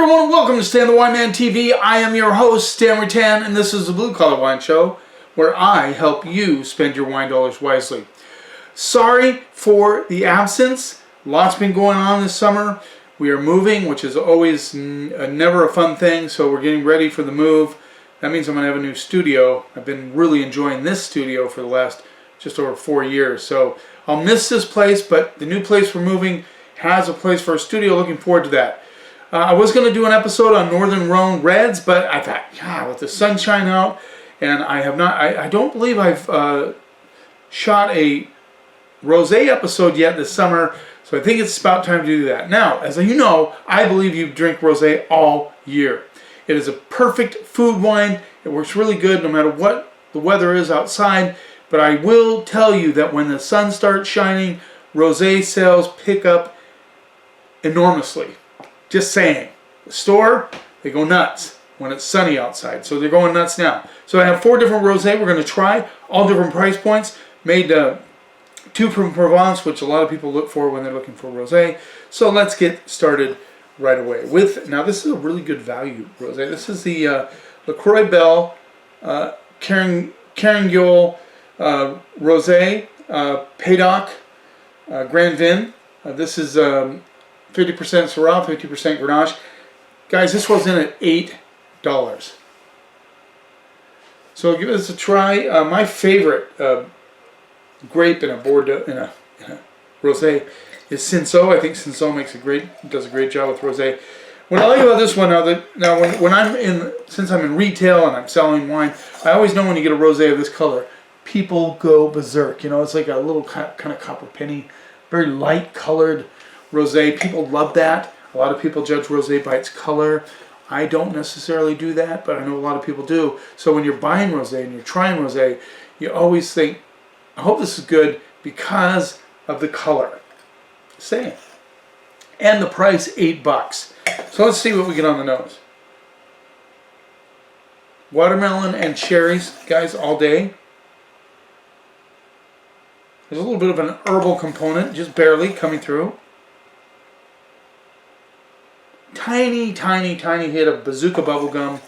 everyone, welcome to Stan the Wine Man TV. I am your host, Stan Rattan, and this is the Blue Collar Wine Show, where I help you spend your wine dollars wisely. Sorry for the absence. Lots been going on this summer. We are moving, which is always never a fun thing, so we're getting ready for the move. That means I'm going to have a new studio. I've been really enjoying this studio for the last just over 4 years, so I'll miss this place, but the new place we're moving has a place for a studio. Looking forward to that. I was going to do an episode on Northern Rhone Reds, but I thought, yeah, with the sunshine out, and I have not, I don't believe I've shot a rosé episode yet this summer, so I think it's about time to do that. Now, as you know, I believe you drink rosé all year. It is a perfect food wine. It works really good no matter what the weather is outside, but I will tell you that when the sun starts shining, rosé sales pick up enormously. Just saying. The store, they go nuts when it's sunny outside. So they're going nuts now. So I have 4 different rosé we're going to try. All different price points. Made 2 from Provence, which a lot of people look for when they're looking for rosé. So let's get started right away. Now this is a really good value rosé. This is the LaCroix Belle Carignan Rosé Peydoc Grand Vin. This is 50% Syrah, 50% Grenache. Guys, this was in at $8. So give this a try. My favorite grape in a Bordeaux, in a rosé, is Cinsault. I think Cinsault does a great job with rosé. What I like about this one since I'm in retail and I'm selling wine, I always know when you get a rosé of this color, people go berserk. You know, it's like a little kind of copper penny, very light colored rosé. People love that. A lot of people judge rosé by its color. I don't necessarily do that, but I know a lot of people do. So when you're buying rosé and you're trying rosé, you always think, I hope this is good because of the color. Saying. And the price, $8. So let's see what we get on the nose. Watermelon and cherries, guys, all day. There's a little bit of an herbal component, just barely coming through. Tiny, tiny, tiny hit of bazooka bubblegum,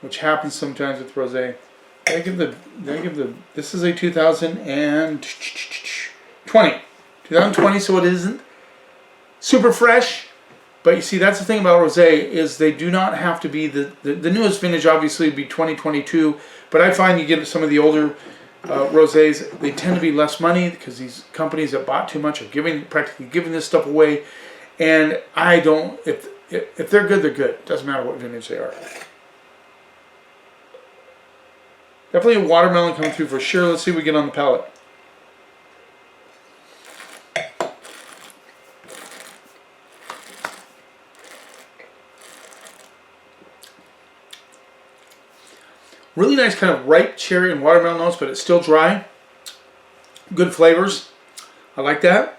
which happens sometimes with rosé. This is a 2020, so it isn't super fresh. But you see, that's the thing about rosé, is they do not have to be the newest vintage. Obviously would be 2022, but I find you get some of the older rosés, they tend to be less money because these companies that bought too much are practically giving this stuff away. And I don't, if they're good, they're good. Doesn't matter what vintage they are. Definitely a watermelon coming through for sure. Let's see what we get on the palate. Really nice kind of ripe cherry and watermelon notes, but it's still dry. Good flavors. I like that.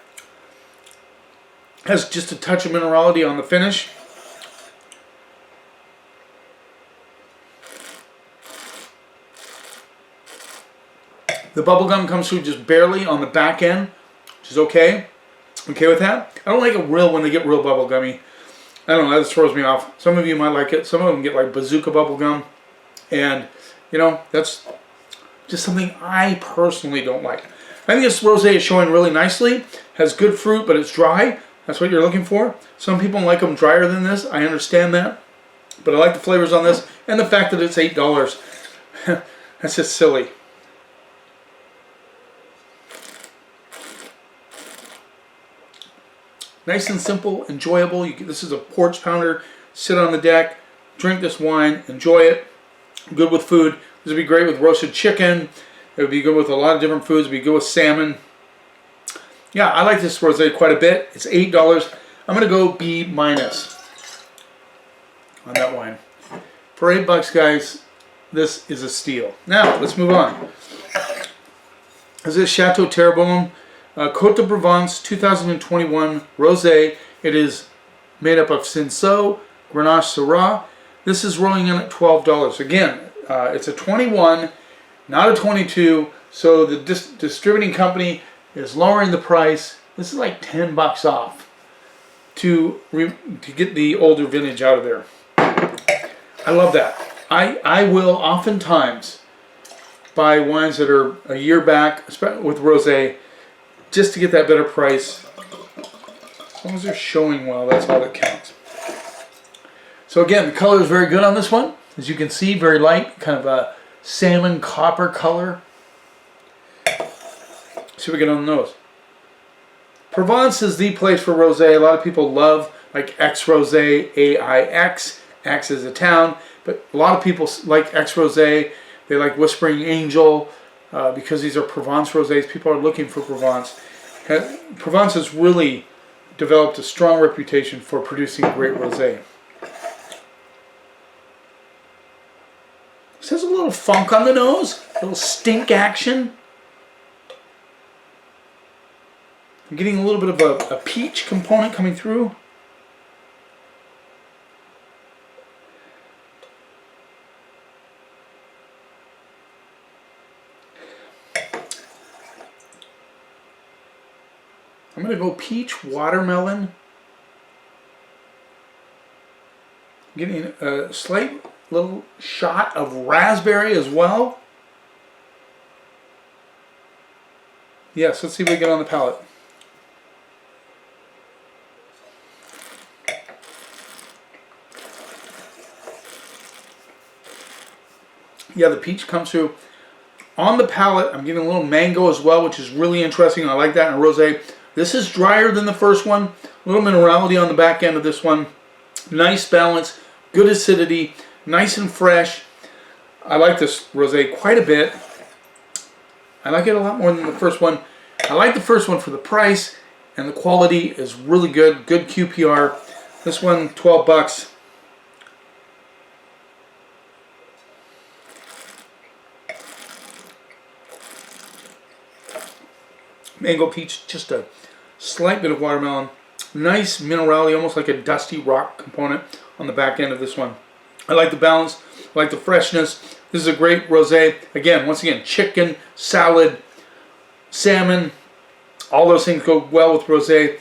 Has just a touch of minerality on the finish. The bubblegum comes through just barely on the back end, which is okay. Okay with that. I don't like it when they get real bubblegummy. I don't know, that just throws me off. Some of you might like it. Some of them get like bazooka bubblegum. And, you know, that's just something I personally don't like. I think this rosé is showing really nicely. Has good fruit, but it's dry. That's what you're looking for. Some people like them drier than this. I understand that. But I like the flavors on this. And the fact that it's $8. That's just silly. Nice and simple, enjoyable. This is a porch pounder. Sit on the deck, drink this wine, enjoy it. Good with food. This would be great with roasted chicken. It would be good with a lot of different foods. It would be good with salmon. Yeah, I like this rosé quite a bit. It's $8. I'm going to go B- on that wine. For $8, guys, this is a steal. Now, let's move on. This is Chateau Terrebonne Côte de Provence 2021 rosé. It is made up of Cinsault, Grenache, Syrah. This is rolling in at $12. Again, it's a 21, not a 22. So the distributing company is lowering the price. This is like $10 off. to get the older vintage out of there. I love that. I will oftentimes buy wines that are a year back with rosé just to get that better price. As long as they're showing well, that's all that counts. So again, the color is very good on this one. As you can see, very light, kind of a salmon copper color. See what we get on the nose. Provence is the place for rosé. A lot of people love like Aix Rosé, AIX. Aix is a town, but a lot of people like Aix Rosé. They like Whispering Angel because these are Provence rosés. People are looking for Provence. Provence has really developed a strong reputation for producing great rosé. This has a little funk on the nose, a little stink action. I'm getting a little bit of a peach component coming through. I'm going to go peach watermelon. I'm getting a slight little shot of raspberry as well. Yes, let's see what we get on the palate. Yeah, the peach comes through. On the palate, I'm getting a little mango as well, which is really interesting. I like that in a rosé. This is drier than the first one. A little minerality on the back end of this one. Nice balance, good acidity, nice and fresh. I like this rosé quite a bit. I like it a lot more than the first one. I like the first one for the price, and the quality is really good. Good QPR. This one, 12 bucks. Mango peach, just a slight bit of watermelon. Nice minerality, almost like a dusty rock component on the back end of this one. I like the balance, I like the freshness. This is a great rosé. Again, once again, chicken, salad, salmon, all those things go well with rosé.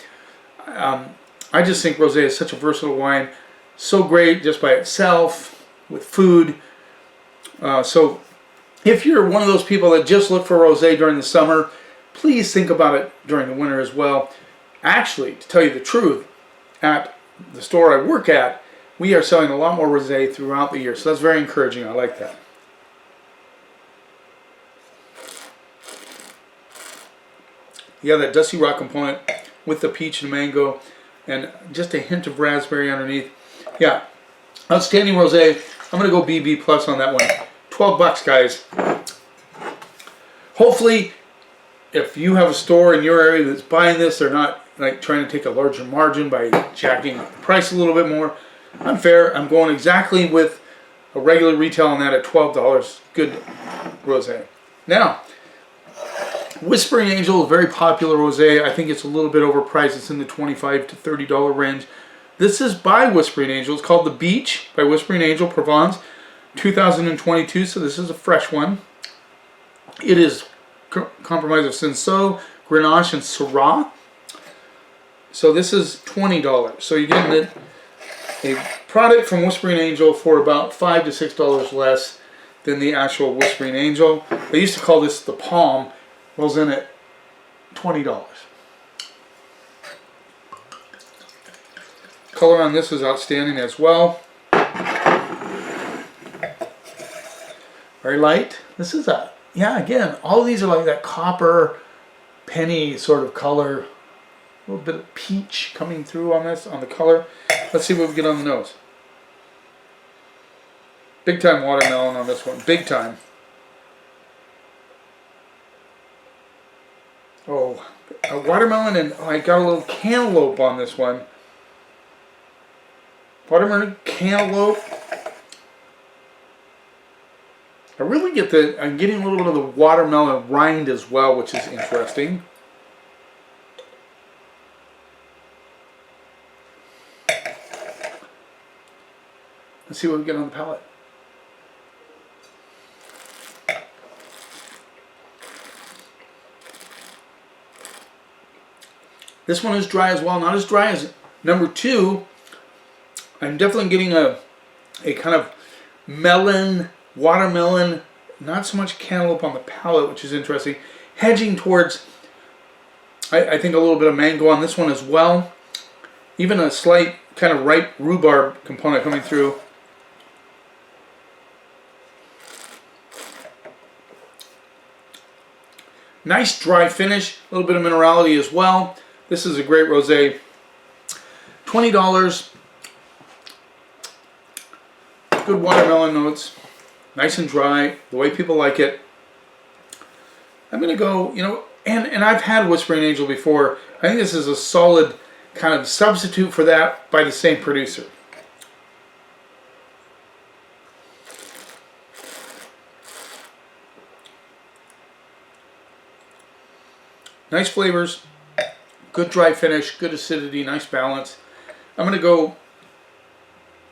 I just think rosé is such a versatile wine. So great just by itself, with food. So if you're one of those people that just look for rosé during the summer, please think about it during the winter as well. Actually, to tell you the truth, at the store I work at, we are selling a lot more rosé throughout the year. So that's very encouraging. I like that. Yeah, that dusty rock component with the peach and mango and just a hint of raspberry underneath. Yeah, outstanding rosé. I'm going to go BB plus on that one. 12 bucks, guys. Hopefully, if you have a store in your area that's buying this, they're not like trying to take a larger margin by jacking up the price a little bit more. I'm fair. I'm going exactly with a regular retail on that at $12. Good rosé. Now, Whispering Angel is very popular rosé. I think it's a little bit overpriced. It's in the $25 to $30 range. This is by Whispering Angel. It's called The Beach by Whispering Angel Provence, 2022. So this is a fresh one. It is comprised of Cinsault, Grenache, and Syrah. So this is $20. So you're getting a product from Whispering Angel for about $5 to $6 less than the actual Whispering Angel. They used to call this the Palm. Rolls in at $20. Color on this is outstanding as well. Very light. This is a, yeah, again, all of these are like that copper penny sort of color. A little bit of peach coming through on this, on the color. Let's see what we get on the nose. Big time watermelon on this one. Big time. Oh, a watermelon, and I got a little cantaloupe on this one. Watermelon, cantaloupe. I really get I'm getting a little bit of the watermelon rind as well, which is interesting. Let's see what we get on the palate. This one is dry as well, not as dry as Number 2, I'm definitely getting a kind of melon, watermelon, not so much cantaloupe on the palate, which is interesting. Hedging towards, I think, a little bit of mango on this one as well. Even a slight kind of ripe rhubarb component coming through. Nice dry finish, a little bit of minerality as well. This is a great rosé. $20. Good watermelon notes. Nice and dry, the way people like it. I'm going to go, and I've had Whispering Angel before. I think this is a solid kind of substitute for that by the same producer. Nice flavors, good dry finish, good acidity, nice balance. I'm going to go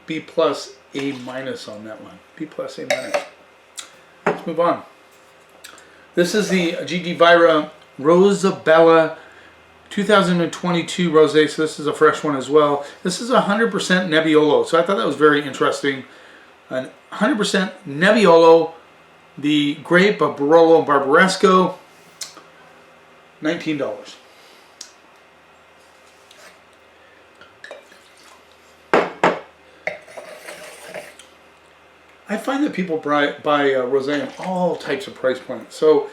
B+, A- on that one. B+, A-. Let's move on. This is the GD Vira Rosabella 2022 Rosé, so this is a fresh one as well. This is 100% Nebbiolo, so I thought that was very interesting. 100% Nebbiolo, the grape of Barolo and Barbaresco, $19. I find that people buy rosé in all types of price points. So,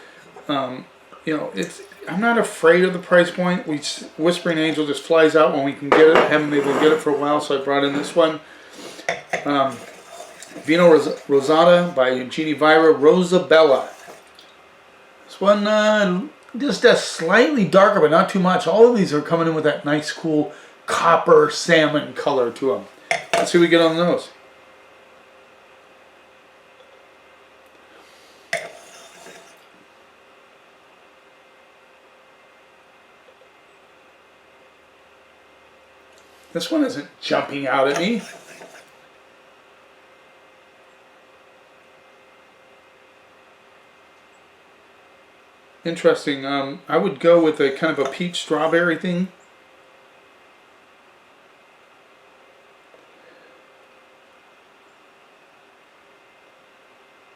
I'm not afraid of the price point. Whispering Angel just flies out when we can get it. I haven't been able to get it for a while, so I brought in this one. Vino Rosata by GD Vira Rosabella. This one just a slightly darker, but not too much. All of these are coming in with that nice, cool copper salmon color to them. Let's see what we get on the nose. This one isn't jumping out at me. Interesting. I would go with a kind of a peach strawberry thing.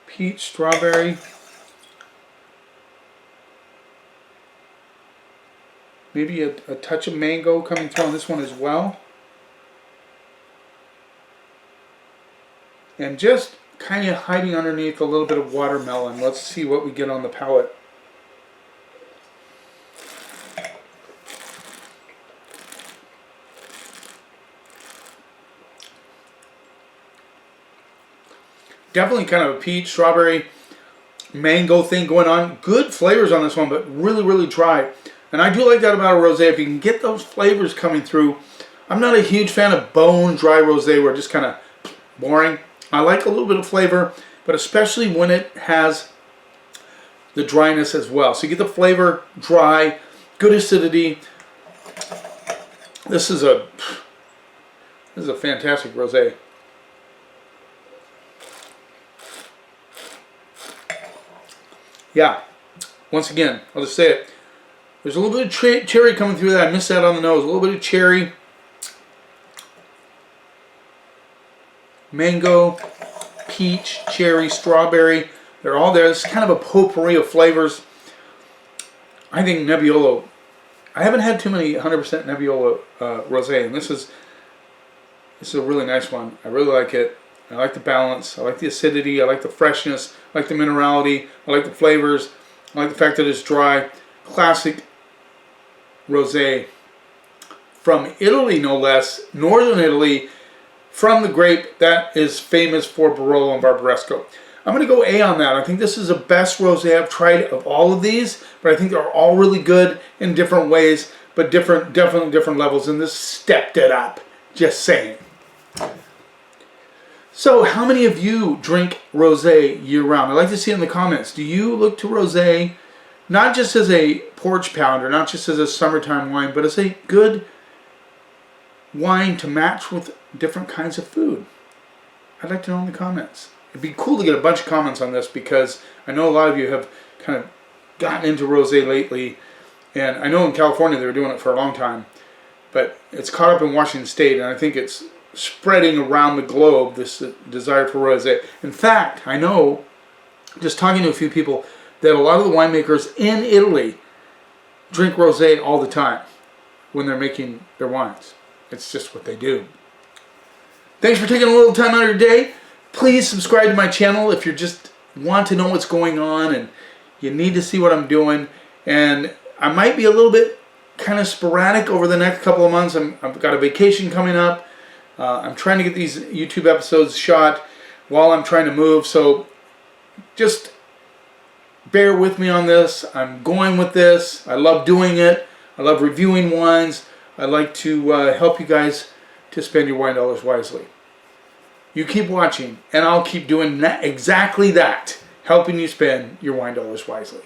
Peach strawberry. Maybe a touch of mango coming through on this one as well. And just kind of hiding underneath a little bit of watermelon. Let's see what we get on the palate. Definitely kind of a peach, strawberry, mango thing going on. Good flavors on this one, but really, really dry. And I do like that about a rosé. If you can get those flavors coming through. I'm not a huge fan of bone dry rosé where it's just kind of boring. I like a little bit of flavor, but especially when it has the dryness as well. So you get the flavor, dry, good acidity. This is a fantastic rosé. Yeah, once again, I'll just say it. There's a little bit of cherry coming through that. I missed that on the nose. A little bit of cherry. Mango, peach, cherry, strawberry. They're all there. It's kind of a potpourri of flavors. I think Nebbiolo. I haven't had too many 100% Nebbiolo rosé, and this is a really nice one. I really like it. I like the balance. I like the acidity. I like the freshness. I like the minerality. I like the flavors. I like the fact that it's dry. Classic rosé from Italy, no less. Northern Italy, from the grape that is famous for Barolo and Barbaresco. I'm going to go A on that. I think this is the best rosé I've tried of all of these, but I think they're all really good in different ways, but definitely different levels, and this stepped it up. Just saying. So, how many of you drink rosé year-round? I'd like to see it in the comments. Do you look to rosé not just as a porch pounder, not just as a summertime wine, but as a good wine to match with different kinds of food? I'd like to know in the comments. It'd be cool to get a bunch of comments on this because I know a lot of you have kind of gotten into rosé lately, and I know in California they were doing it for a long time. but it's caught up in Washington State, and I think it's spreading around the globe, this desire for rosé. In fact, I know, just talking to a few people, that a lot of the winemakers in Italy drink rosé all the time when they're making their wines. It's just what they do. Thanks for taking a little time out of your day. Please subscribe to my channel if you just want to know what's going on and you need to see what I'm doing. And I might be a little bit kind of sporadic over the next couple of months. I've got a vacation coming up. I'm trying to get these YouTube episodes shot while I'm trying to move. So just bear with me on this. I'm going with this. I love doing it. I love reviewing wines. I like to help you guys to spend your wine dollars wisely. You keep watching, and I'll keep doing exactly that, helping you spend your wine dollars wisely.